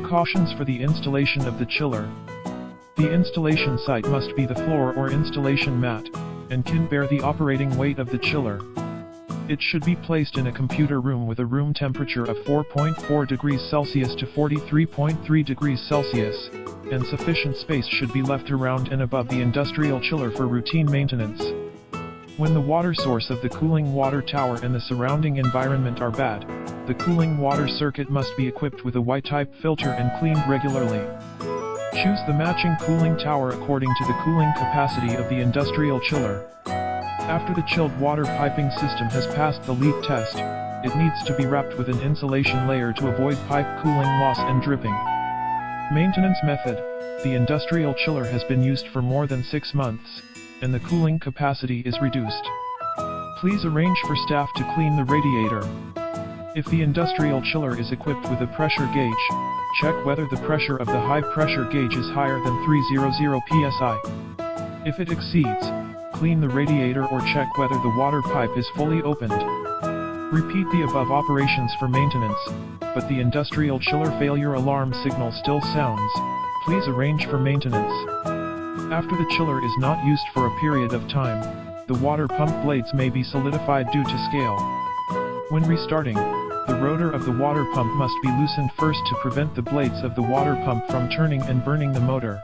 Precautions for the installation of the chiller. The installation site must be the floor or installation mat, and can bear the operating weight of the chiller. It should be placed in a computer room with a room temperature of 4.4 degrees Celsius to 43.3 degrees Celsius, and sufficient space should be left around and above the industrial chiller for routine maintenance. When the water source of the cooling water tower and the surrounding environment are bad, the cooling water circuit must be equipped with a Y-type filter and cleaned regularly. Choose the matching cooling tower according to the cooling capacity of the industrial chiller. After the chilled water piping system has passed the leak test, it needs to be wrapped with an insulation layer to avoid pipe cooling loss and dripping. Maintenance method: the industrial chiller has been used for more than 6 months, and the cooling capacity is reduced. Please arrange for staff to clean the radiator. If the industrial chiller is equipped with a pressure gauge, check whether the pressure of the high pressure gauge is higher than 300 psi. If it exceeds, clean the radiator or check whether the water pipe is fully opened. Repeat the above operations for maintenance, but the industrial chiller failure alarm signal still sounds. Please arrange for maintenance. After the chiller is not used for a period of time, the water pump blades may be solidified due to scale. When restarting, the rotor of the water pump must be loosened first to prevent the blades of the water pump from turning and burning the motor.